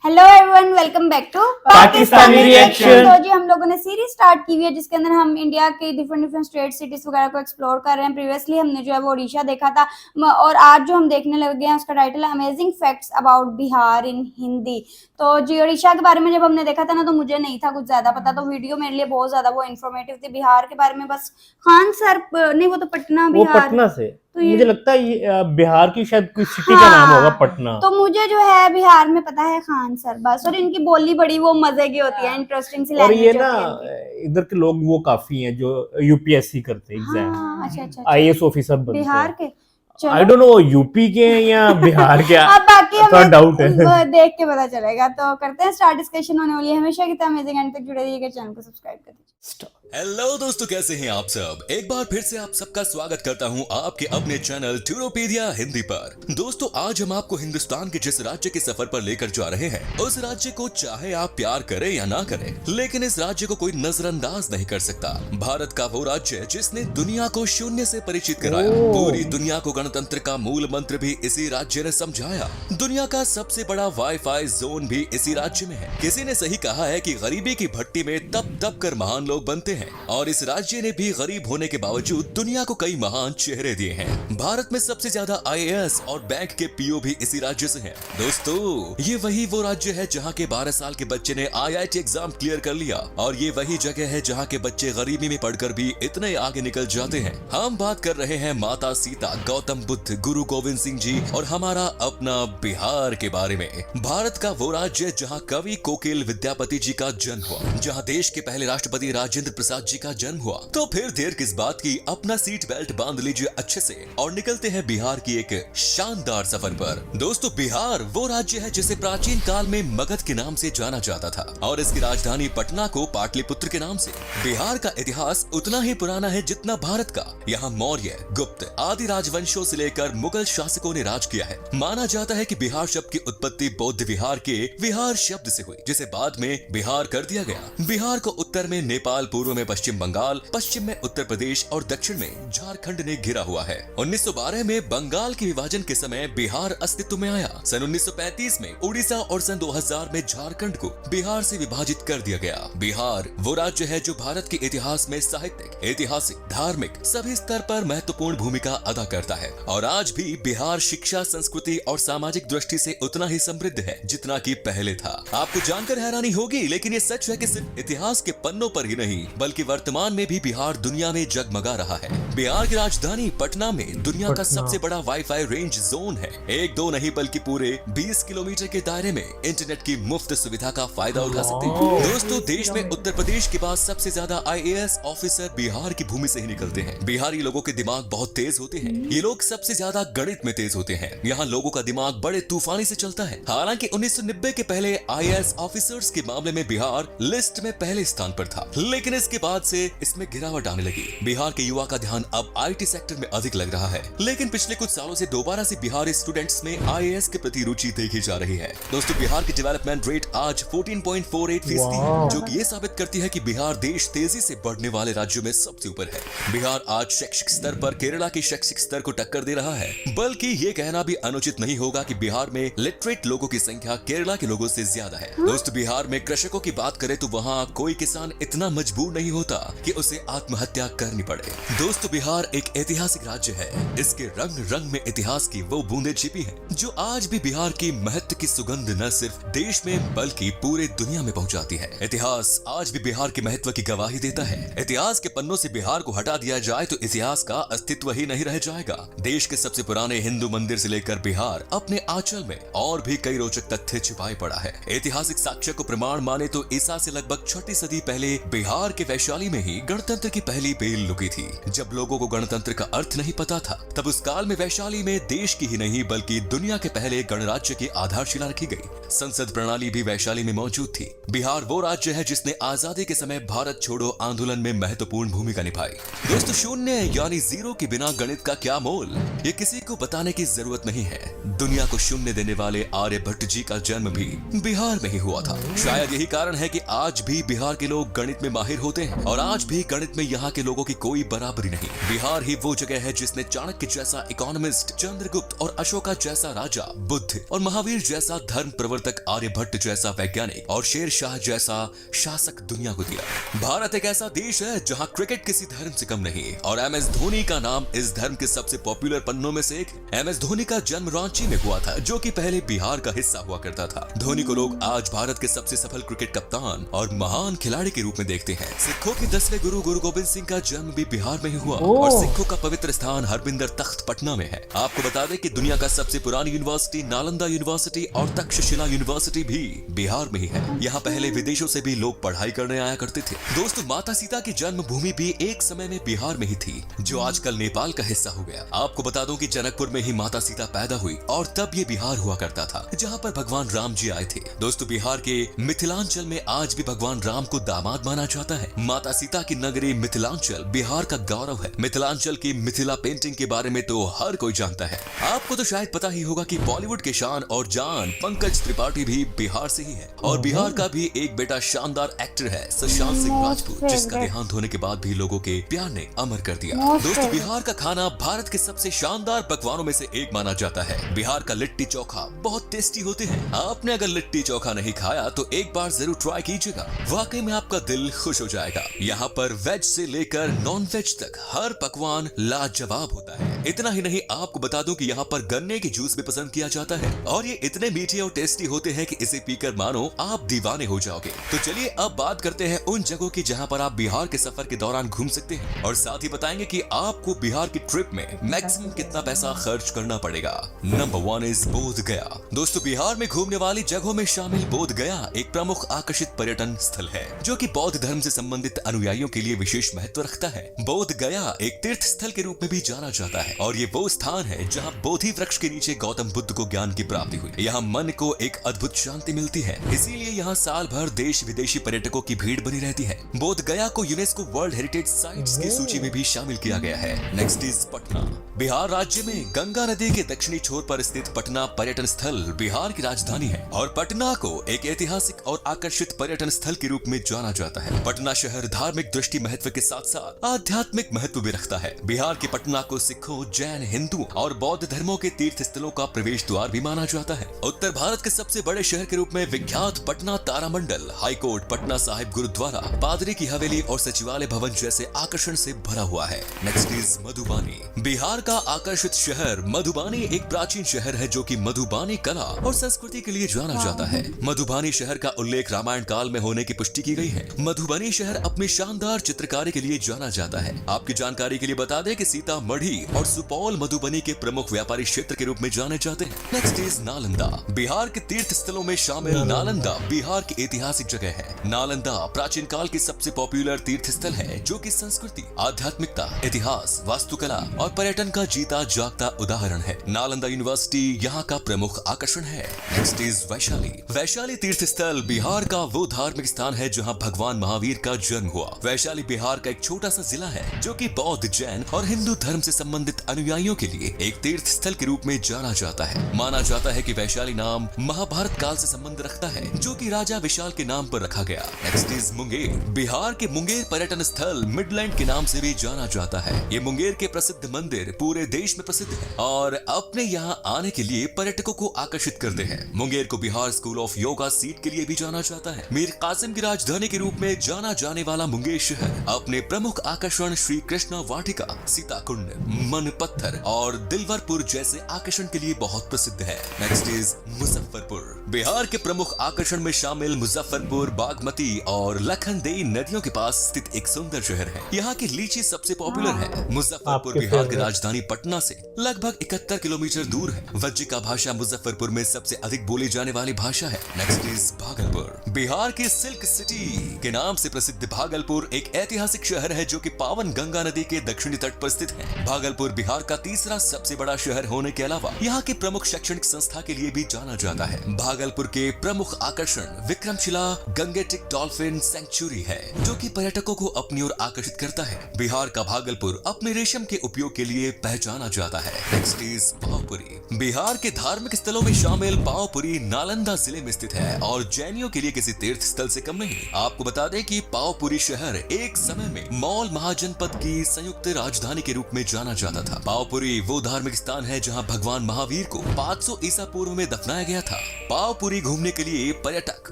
Hello everyone, welcome back to Pakistani reaction. तो जी हम लोगों ने सीरीज स्टार्ट की हुई है जिसके अंदर हम इंडिया के डिफरेंट स्टेट सिटीज वगैरह को एक्सप्लोर कर रहे हैं। प्रीवियसली हमने जो है वो ओडिशा देखा था और आज जो हम देखने लगे हैं उसका टाइटल है अमेजिंग फैक्ट्स अबाउट बिहार इन हिंदी। तो जी ओडिशा के बारे में जब हमने देखा था ना तो मुझे नहीं था कुछ ज्यादा पता, तो वीडियो मेरे लिए बहुत ज्यादा वो इन्फॉर्मेटिव थी। बिहार के बारे में बस खान सर नहीं, वो तो पटना वो बिहार पटना से तो ये मुझे लगता है ये बिहार की शायद कोई सिटी का नाम होगा पटना। तो मुझे जो है बिहार में पता है खान सर बस, और इनकी बोली बड़ी वो मजे की होती है, इंटरेस्टिंग सी और ये लैंग्वेज ना होती है इधर के लोग वो काफी हैं जो यूपीएससी करते हैं एग्जाम। हाँ, अच्छा आईएएस ऑफिसर बनते बिहार हैं। के। आई डोंट नो यूपी के हैं या बिहार के अब बाकी थोड़ा हमें डाउट है। देख के पता चलेगा। तो करते हैं स्टार्ट, डिस्कशन होने वाली है। हमेशा की तरह अमेजिंग एंड तक जुड़े रहिएगा, चैनल को सब्सक्राइब कर दीजिए। हेलो दोस्तों, कैसे हैं आप सब। एक बार फिर से आप सबका स्वागत करता हूं आपके अपने चैनल ट्यूरोपीडिया हिंदी पर। दोस्तों आज हम आपको हिंदुस्तान के जिस राज्य के सफर पर लेकर जा रहे हैं उस राज्य को चाहे आप प्यार करें या ना करें, लेकिन इस राज्य को कोई नजरअंदाज नहीं कर सकता। भारत का वो राज्य जिसने दुनिया को शून्य से परिचित कराया, पूरी दुनिया को गणतंत्र का मूल मंत्र भी इसी राज्य ने समझाया। दुनिया का सबसे बड़ा वाईफाई जोन भी इसी राज्य में है। किसी ने सही कहा है कि गरीबी की भट्टी में तप तप कर महान लोग बनते हैं, और इस राज्य ने भी गरीब होने के बावजूद दुनिया को कई महान चेहरे दिए हैं। भारत में सबसे ज्यादा आईएएस और बैंक के पीओ भी इसी राज्य से हैं। दोस्तों ये वही वो राज्य है जहां के 12 साल के बच्चे ने आईआईटी एग्जाम क्लियर कर लिया, और ये वही जगह है जहां के बच्चे गरीबी में पढ़कर भी इतने आगे निकल जाते हैं। हम बात कर रहे हैं माता सीता, गौतम बुद्ध, गुरु गोविंद सिंह जी और हमारा अपना बिहार के बारे में। भारत का वो राज्य जहाँ कवि कोकिल विद्यापति जी का जन्म हुआ, जहाँ देश के पहले राष्ट्रपति राजेंद्र प्रसाद जी का जन्म हुआ। तो फिर देर किस बात की, अपना सीट बेल्ट बांध लीजिए अच्छे से और निकलते हैं बिहार की एक शानदार सफर पर। दोस्तों बिहार वो राज्य है जिसे प्राचीन काल में मगध के नाम से जाना जाता था, और इसकी राजधानी पटना को पाटलिपुत्र के नाम से। बिहार का इतिहास उतना ही पुराना है जितना भारत का। यहाँ मौर्य, गुप्त आदि राजवंशों से लेकर मुगल शासकों ने राज किया है। माना जाता है कि बिहार शब्द की उत्पत्ति बौद्ध विहार के विहार शब्द से हुई, जिसे बाद में बिहार कर दिया गया। बिहार को उत्तर में नेपाल, पूर्व में पश्चिम बंगाल, पश्चिम में उत्तर प्रदेश और दक्षिण में झारखंड ने घिरा हुआ है। 1912 में बंगाल के विभाजन के समय बिहार अस्तित्व में आया। सन 1935 में उड़ीसा और सन 2000 में झारखंड को बिहार से विभाजित कर दिया गया। बिहार वो राज्य है जो भारत के इतिहास में साहित्यिक, ऐतिहासिक, धार्मिक सभी स्तर पर महत्वपूर्ण भूमिका अदा करता है, और आज भी बिहार शिक्षा, संस्कृति और सामाजिक दृष्टि से उतना ही समृद्ध है जितना कि पहले था। आपको जानकर हैरानी होगी, लेकिन ये सच है कि सिर्फ इतिहास के पन्नों पर ही नहीं बल्कि वर्तमान में भी बिहार दुनिया में जगमगा रहा है। बिहार की राजधानी पटना में दुनिया का सबसे बड़ा वाईफाई रेंज जोन है। एक दो नहीं बल्कि पूरे 20 किलोमीटर के दायरे में इंटरनेट की मुफ्त सुविधा का फायदा उठा सकते हैं। दोस्तों देश में उत्तर प्रदेश के बाद सबसे ज्यादा आईएएस ऑफिसर बिहार की भूमि से ही निकलते हैं। बिहारी लोगों के दिमाग बहुत तेज होते हैं। ये लोग सबसे ज्यादा गणित में तेज होते हैं। यहाँ लोगों का दिमाग बड़े तूफानी से चलता है। हालांकि 1990 के पहले आईएएस ऑफिसर्स के मामले में बिहार लिस्ट में पहले स्थान पर था, लेकिन इसके बाद से इसमें गिरावट आने लगी। बिहार के युवा का ध्यान अब आईटी सेक्टर में अधिक लग रहा है, लेकिन पिछले कुछ सालों से दोबारा से बिहारी स्टूडेंट्स में आईएएस के प्रति रुचि देखी जा रही है। दोस्तों बिहार की डेवलपमेंट रेट आज 14.48%, जो कि ये साबित करती है कि बिहार देश तेजी से बढ़ने वाले राज्यों में सबसे ऊपर है। बिहार आज शैक्षिक स्तर पर केरला के शैक्षिक स्तर को टक्कर दे रहा है, बल्कि ये कहना भी अनुचित नहीं होगा कि बिहार में लिटरेट लोगों की संख्या केरला के लोगों से ज्यादा है। दोस्तों बिहार में कृषकों की बात करें तो वहाँ कोई किसान इतना मजबूर नहीं होता कि उसे आत्महत्या करनी पड़े। दोस्तों बिहार एक ऐतिहासिक राज्य है। इसके रंग रंग में इतिहास की वो बूंदें छिपी हैं जो आज भी बिहार की महत्व की सुगंध न सिर्फ देश में बल्कि पूरे दुनिया में पहुंचाती है। इतिहास आज भी बिहार के महत्व की गवाही देता है। इतिहास के पन्नों से बिहार को हटा दिया जाए तो इतिहास का अस्तित्व ही नहीं रह जाएगा। देश के सबसे पुराने हिंदू मंदिर से लेकर बिहार अपने आंचल में और भी कई रोचक तथ्य छिपाए पड़ा है। ऐतिहासिक साक्ष्य को प्रमाण माने तो ईसा से लगभग 6वीं सदी पहले बिहार के वैशाली में ही गणतंत्र की पहली बेल लुकी थी। जब लोगों को गणतंत्र का अर्थ नहीं पता था, तब उस काल में वैशाली में देश की ही नहीं बल्कि दुनिया के पहले गणराज्य की आधारशिला रखी गई। संसद प्रणाली भी वैशाली में मौजूद थी। बिहार वो राज्य है जिसने आजादी के समय भारत छोड़ो आंदोलन में महत्वपूर्ण भूमिका निभाई। दोस्तों शून्य यानी जीरो के बिना गणित का क्या मोल, ये किसी को बताने की जरूरत नहीं है। दुनिया को शून्य देने वाले आर्यभट्ट जी का जन्म भी बिहार में ही हुआ था। शायद यही कारण है कि आज भी बिहार के लोग गणित में माहिर होते हैं और आज भी गणित में यहाँ के लोगों की कोई बराबरी नहीं। बिहार ही वो जगह है जिसने चाणक्य जैसा इकोनॉमिस्ट, चंद्रगुप्त और अशोका जैसा राजा, बुद्ध और महावीर जैसा धर्म प्रवर्तक, आर्यभट्ट जैसा वैज्ञानिक और शेर शाह जैसा शासक दुनिया को दिया। भारत एक ऐसा देश है जहाँ क्रिकेट किसी धर्म से कम नहीं और MS धोनी का नाम इस धर्म के सबसे पॉपुलर पन्नों में से एक। MS धोनी का जन्म रांची में हुआ था, जो कि पहले बिहार का हिस्सा हुआ करता था। धोनी को लोग आज भारत के सबसे सफल क्रिकेट कप्तान और महान खिलाड़ी के रूप में देखते हैं। सिखों के 10वें गुरु गुरु गोबिंद सिंह का जन्म भी बिहार में ही हुआ और सिखों का पवित्र स्थान हरमिंदर तख्त पटना में है। आपको बता दें कि दुनिया का सबसे पुरानी यूनिवर्सिटी नालंदा यूनिवर्सिटी और तक्षशिला यूनिवर्सिटी भी बिहार में ही है। यहाँ पहले विदेशों से भी लोग पढ़ाई करने आया करते थे। दोस्तों, माता सीता की जन्मभूमि भी एक समय में बिहार में ही थी, जो आजकल नेपाल का हिस्सा हो गया। आपको बता दूं कि जनकपुर में ही माता सीता पैदा हुई और तब ये बिहार हुआ करता था, जहाँ पर भगवान राम जी आए थे। दोस्तों, बिहार के मिथिलांचल में आज भी भगवान राम को दामाद माना जाता है। माता सीता की नगरी मिथिलांचल बिहार का गौरव है। मिथिलांचल की मिथिला पेंटिंग के बारे में तो हर कोई जानता है। आपको तो शायद पता ही होगा कि बॉलीवुड के शान और जान पंकज त्रिपाठी भी बिहार से ही है और बिहार का भी एक बेटा शानदार एक्टर है, सुशांत सिंह राजपूत, जिसका देहांत होने के बाद भी लोगों के प्यार ने अमर कर दिया। दोस्तों, बिहार का खाना भारत के सबसे शानदार पकवानों में से एक माना जाता है। बिहार का लिट्टी चोखा बहुत टेस्टी होते हैं। आपने अगर लिट्टी चोखा नहीं खाया तो एक बार जरूर ट्राई कीजिएगा, वाकई में आपका दिल खुश हो जाएगा। यहाँ पर वेज से लेकर नॉन वेज तक हर पकवान लाजवाब होता है। इतना ही नहीं, आपको बता दूं कि यहाँ पर गन्ने की जूस भी पसंद किया जाता है और ये इतने मीठे और टेस्टी होते हैं कि इसे पीकर मानो आप दीवाने हो जाओगे। तो चलिए अब बात करते हैं उन जगहों की जहाँ पर आप बिहार के सफर के दौरान घूम सकते हैं और साथ ही बताएंगे कि आपको बिहार की ट्रिप में मैक्सिमम कितना पैसा खर्च करना पड़ेगा। नंबर 1 इज बोध गया। दोस्तों, बिहार में घूमने वाली जगहों में शामिल बोध गया एक प्रमुख आकर्षित पर्यटन स्थल है, जो कि बौद्ध धर्म से संबंधित अनुयायियों के लिए विशेष महत्व रखता है। बोध गया एक तीर्थ स्थल के रूप में भी जाना जाता है और ये वो स्थान है जहाँ बोधि वृक्ष के नीचे गौतम बुद्ध को ज्ञान की प्राप्ति हुई। यहाँ मन को एक अद्भुत शांति मिलती है, इसीलिए यहाँ साल भर देश विदेशी पर्यटकों की भीड़ बनी रहती है। बोध गया को यूनेस्को वर्ल्ड हेरिटेज साइट्स की सूची में भी शामिल किया गया है। Next is Patna. बिहार राज्य में गंगा नदी के दक्षिणी छोर पर स्थित पटना पर्यटन स्थल बिहार की राजधानी है और पटना को एक ऐतिहासिक और आकर्षित पर्यटन स्थल के रूप में जाना जाता है। पटना शहर धार्मिक दृष्टि महत्व के साथ साथ आध्यात्मिक महत्व भी रखता है। बिहार के पटना को सिखों, जैन, हिंदू और बौद्ध धर्मों के तीर्थ स्थलों का प्रवेश द्वार भी माना जाता है। उत्तर भारत के सबसे बड़े शहर के रूप में विख्यात पटना तारामंडल, हाईकोर्ट, पटना साहिब गुरुद्वारा, पादरी की हवेली और सचिवालय भवन जैसे आकर्षण से भरा हुआ है। Next is Madhubani. बिहार का आकर्षित शहर मधुबानी एक प्राचीन शहर है, जो कि मधुबानी कला और संस्कृति के लिए जाना जाता है। मधुबानी शहर का उल्लेख रामायण काल में होने की पुष्टि की गई है। मधुबनी शहर अपनी शानदार चित्रकारी के लिए जाना जाता है। आपकी जानकारी के लिए बता दें कि सीतामढ़ी और सुपौल मधुबनी के प्रमुख व्यापारी क्षेत्र के रूप में जाने जाते हैं। Next is Nalanda. बिहार के तीर्थ स्थलों में शामिल नालंदा बिहार की ऐतिहासिक जगह है। नालंदा प्राचीन काल की सबसे पॉपुलर तीर्थ स्थल है, जो कि संस्कृति, आध्यात्मिकता, इतिहास, वास्तुकला और पर्यटन का जीता जागता उदाहरण है। नालंदा यूनिवर्सिटी यहाँ का प्रमुख आकर्षण है। Next is Vaishali. वैशाली तीर्थ स्थल बिहार का वो धार्मिक स्थान है जहाँ भगवान महावीर का जन्म हुआ। वैशाली बिहार का एक छोटा सा जिला है, जो कि बौद्ध, जैन और हिंदू धर्म से संबंधित अनुयायियों के लिए एक तीर्थ स्थल के रूप में जाना जाता है। माना जाता है कि वैशाली नाम महाभारत काल से संबंध रखता है, जो कि राजा विशाल के नाम पर रखा गया। Next is Munger. बिहार के मुंगेर पर्यटन स्थल मिडलैंड के नाम से भी जाना जाता है। ये मुंगेर के प्रसिद्ध मंदिर पूरे देश में प्रसिद्ध है और अपने यहाँ आने के लिए पर्यटकों को आकर्षित करते हैं। मुंगेर को Bihar school of yoga seat के लिए भी जाना जाता है। मीर कासिम की राजधानी के रूप में जाना जाने वाला मुंगेर शहर अपने प्रमुख आकर्षण श्री कृष्णा वाटिका, सीता कुंड, मन पत्थर और दिलवरपुर जैसे आकर्षण के लिए बहुत प्रसिद्ध है। Next is Muzaffarpur. बिहार के प्रमुख आकर्षण में शामिल मुजफ्फरपुर बागमती और लखनदेई नदियों के पास स्थित एक सुंदर शहर है। यहाँ की लीची सबसे पॉपुलर है। मुजफ्फरपुर बिहार की राजधानी पटना से लगभग 71 किलोमीटर दूर है। वज्जिका भाषा मुजफ्फरपुर में सबसे अधिक बोली जाने वाली भाषा है। Next is Bhagalpur. बिहार की सिल्क सिटी के नाम से प्रसिद्ध भागलपुर एक ऐतिहासिक शहर है, जो कि पावन गंगा नदी के दक्षिणी तट पर स्थित है। भागलपुर बिहार का तीसरा सबसे बड़ा शहर होने के अलावा यहाँ के प्रमुख शैक्षणिक संस्था के लिए भी जाना जाता है। भागलपुर के प्रमुख आकर्षण विक्रमशिला गंगेटिक डॉल्फिन सेंचुरी है, जो कि पर्यटकों को अपनी ओर आकर्षित करता है। बिहार का भागलपुर अपने रेशम के उपयोग के लिए पहचाना जाता है। Next is Pawapuri. बिहार के धार्मिक स्थलों में शामिल पावपुरी नालंदा जिले में स्थित है और जैनियों के लिए किसी तीर्थ स्थल से कम नहीं। आपको बता दें कि पावपुरी शहर एक समय में मौल महाजनपद की संयुक्त राजधानी के रूप में जाना जाता था। पावपुरी वो धार्मिक स्थान है जहां भगवान महावीर को 500 ईसा पूर्व में दफनाया गया था। पावपुरी घूमने के लिए पर्यटक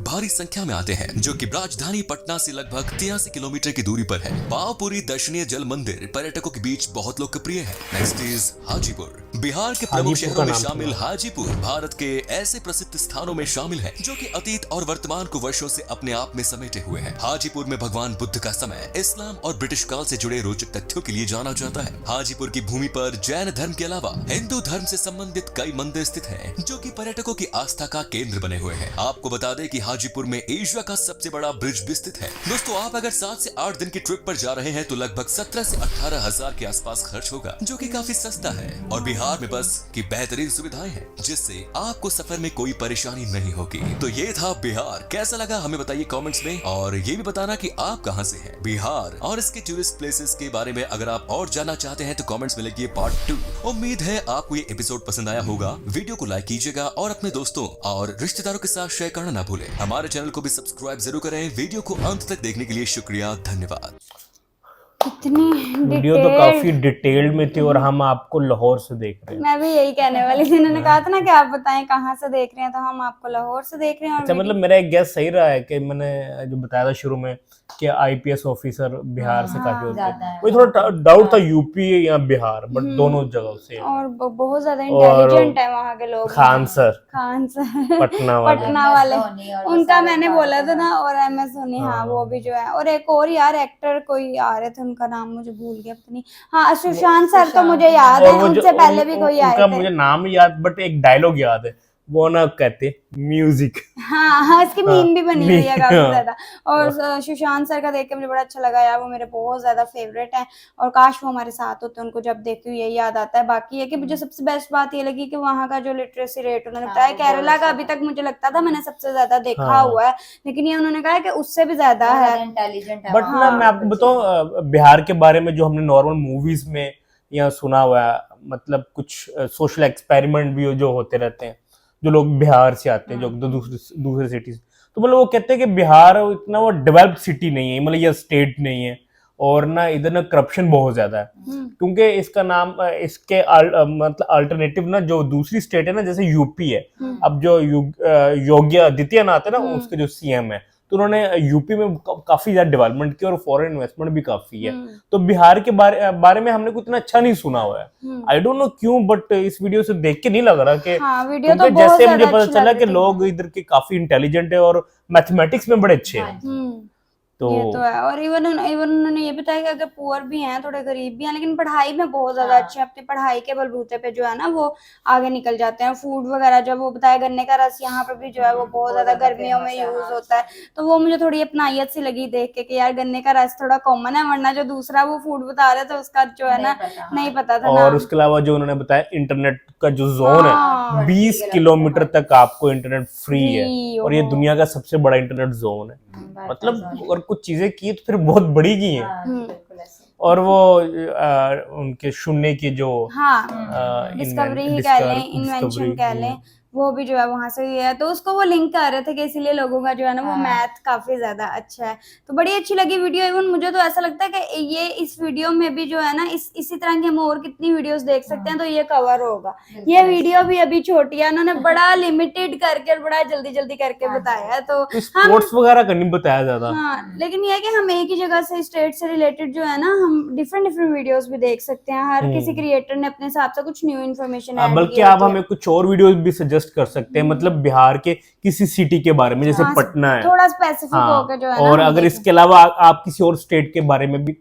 भारी संख्या में आते हैं, जो कि राजधानी पटना से लगभग 83 किलोमीटर की दूरी पर है। पावपुरी दर्शनीय जल मंदिर पर्यटकों के बीच बहुत लोकप्रिय है। Next is Hajipur. बिहार के प्रमुख शहरों में शामिल हाजीपुर भारत के ऐसे प्रसिद्ध स्थानों में शामिल है जो कि अतीत और वर्तमान को वर्षों से अपने आप में समेटे हुए हैं। हाजीपुर में भगवान बुद्ध का समय, इस्लाम और ब्रिटिश काल से जुड़े रोचक तथ्यों के लिए जाना जाता है। हाजीपुर की भूमि पर जैन धर्म के अलावा हिंदू धर्म से संबंधित कई मंदिर स्थित हैं, जो कि पर्यटकों की आस्था का केंद्र बने हुए हैं। आपको बता दें कि हाजीपुर में एशिया का सबसे बड़ा ब्रिज भी स्थित है। दोस्तों, आप अगर 7 से 8 दिन की ट्रिप पर जा रहे हैं तो लगभग 17 से 18 हजार के आसपास खर्च होगा, जो कि काफी सस्ता है। और बिहार में बस की बेहतरीन सुविधाएं हैं, जिससे आपको सफर में कोई परेशानी नहीं होगी। तो ये था बिहार। कैसा लगा हमें बताइए कमेंट्स में, और ये भी बताना कि आप कहां से हैं। बिहार और इसके टूरिस्ट प्लेसेस के बारे में अगर आप और जानना चाहते हैं तो कमेंट्स में लिखिए पार्ट 2। उम्मीद है आपको ये एपिसोड पसंद आया होगा। वीडियो को लाइक कीजिएगा और अपने दोस्तों और रिश्तेदारों के साथ शेयर करना ना भूलें। हमारे चैनल को भी सब्सक्राइब जरूर करें। वीडियो को अंत तक देखने के लिए शुक्रिया, धन्यवाद। इतनी वीडियो तो काफी डिटेल्ड में थी और हम आपको लाहौर से देख रहे हैं। मैं भी यही कहने वाली थी, इन्होंने कहा था ना कि आप बताएं कहाँ से देख रहे हैं, तो हम आपको लाहौर से देख रहे हैं। और अच्छा, मतलब मेरा एक गेस सही रहा है कि मैंने जो बताया था शुरू में कि आईपीएस ऑफिसर बिहार से काफी होते हैं। मुझे थोड़ा डाउट था यूपी या बिहार, बट दोनों जगह से हैं। और बहुत ज्यादा इंटेलिजेंट है वहाँ के लोग। खान सर पटना वाले उनका मैंने बोला था ना, और MS धोनी, हाँ वो भी जो है। और एक और यार एक्टर कोई आ रहे थे, उनका नाम मुझे भूल गया, पता नहीं। हाँ, सुशांत सर तो मुझे याद है, उनसे पहले भी कोई आए थे। मुझे नाम याद, बट एक डायलॉग याद है, वो ना कहते म्यूजिक। हाँ, इसकी मीम भी बनी हुई है काफी ज्यादा। और सुशांत सर का देख के मुझे बड़ा अच्छा लगा यार, वो मेरे बहुत ज्यादा फेवरेट है। और काश वो हमारे साथ होते, उनको जब देखती हूँ यही याद आता है। बाकी है कि मुझे सबसे बेस्ट बात ये लगी कि वहाँ का जो लिटरेसी रेट उन्होंने बताया, केरला का अभी तक मुझे लगता था मैंने सबसे ज्यादा देखा हुआ है, लेकिन ये उन्होंने कहा कि उससे भी ज्यादा है, इंटेलिजेंट है। बट ना मैं आपको बताऊं, बिहार के बारे में जो हमने नॉर्मल मूवीज में या सुना हुआ है, मतलब कुछ सोशल एक्सपेरिमेंट भी जो होते रहते हैं, जो लोग बिहार से आते हैं, जो दूसरे सिटीज, तो मतलब वो कहते हैं कि बिहार इतना वो डेवलप्ड सिटी नहीं है, मतलब ये स्टेट नहीं है, और ना इधर ना करप्शन बहुत ज्यादा है। क्योंकि इसका नाम इसके मतलब अल्टरनेटिव ना जो दूसरी स्टेट है ना, जैसे यूपी है, अब जो योगी आदित्यनाथ है ना, उसके जो सीएम है, तो उन्होंने यूपी में काफी ज्यादा डेवलपमेंट की और फॉरेन इन्वेस्टमेंट भी काफी है। तो बिहार के बारे में हमने कुछ इतना अच्छा नहीं सुना हुआ है। आई डोंट नो क्यों, बट इस वीडियो से देख के नहीं लग रहा कि वीडियो तो जैसे मुझे पता चला कि लोग इधर के काफी इंटेलिजेंट है और मैथमेटिक्स में बड़े अच्छे हैं। ये तो है। और इवन उन्होंने ये बताया कि अगर पुअर भी हैं, थोड़े गरीब भी हैं, लेकिन पढ़ाई में बहुत ज्यादा अच्छे हैं। अपनी पढ़ाई के बलबूते पे जो है ना वो आगे निकल जाते हैं। फूड वगैरह जब वो बताया, गन्ने का रस यहाँ पे भी जो है वो बहुत ज्यादा गर्मियों में यूज होता है, तो वो मुझे थोड़ी अपनायत सी लगी देख के कि यार गन्ने का रस थोड़ा कॉमन है, वरना जो दूसरा वो फूड बता रहे थे उसका जो है ना नहीं पता था। और उसके अलावा जो उन्होंने बताया, इंटरनेट का जो जोन है, 20 किलोमीटर तक आपको इंटरनेट फ्री है, और ये दुनिया का सबसे बड़ा इंटरनेट जोन है। मतलब और कुछ चीजें की तो फिर बहुत बड़ी की हैं। और वो उनके शून्य की जो डिस्कवरी ही कह लें, इन्वेंशन कह लें, वो भी जो है वहां से ही है। तो उसको वो लिंक कर रहे थे कि इसीलिए लोगों का जो है ना वो मैथ काफी ज्यादा अच्छा है। तो बड़ी अच्छी लगी वीडियो। इवन मुझे तो ऐसा लगता है कि ये इस वीडियो में भी जो है ना इसी तरह की हम और कितनी वीडियोस देख सकते हैं, तो ये कवर होगा। ये वीडियो भी अभी छोटी है, उन्होंने बड़ा लिमिटेड करके बड़ा जल्दी करके बताया है। तो स्पोर्ट्स वगैरह का नहीं बताया ज्यादा। हाँ, लेकिन ये है कि हम एक ही जगह से स्टेट से रिलेटेड जो है ना हम डिफरेंट वीडियोस भी देख सकते हैं। हर किसी क्रिएटर ने अपने हिसाब से कुछ न्यू इन्फॉर्मेशन, बल्कि आप हमें कुछ और वीडियोस भी सजेस्ट कर सकते हैं, मतलब बिहार के किसी सिटी के बारे में, जैसे पटना है, थोड़ा स्पेसिफिक होकर जो है ना। और अगर इसके अलावा आप किसी और स्टेट के बारे में भी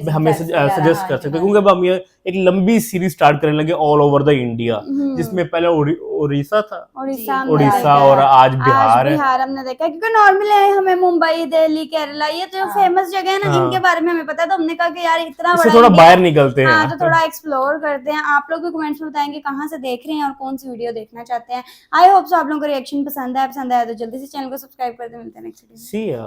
हमें सजेस्ट कर सकते हैं, क्योंकि अब हम ये एक लंबी सीरीज स्टार्ट करने लगे ऑल ओवर द इंडिया, जिसमें पहले उड़ीसा था, उड़ीसा और आज बिहार है। हमने देखा, क्योंकि नॉर्मली हमें मुंबई, दिल्ली, केरला, ये तो फेमस जगह है ना, इनके बारे में हमें पता है, तो हमने कहा कि यार इतना बड़ा थोड़ा बाहर निकलते हैं। हाँ, तो थोड़ा एक्सप्लोर करते हैं। आप लोग भी कमेंट्स में बताएंगे कहाँ से देख रहे हैं और कौन सी वीडियो देखना चाहते हैं। आई होप सो आप लोगों को रिएक्शन पसंद आया तो जल्दी से चैनल को सब्सक्राइब कर दे। मिलते हैं नेक्स्ट वीडियो में। See ya.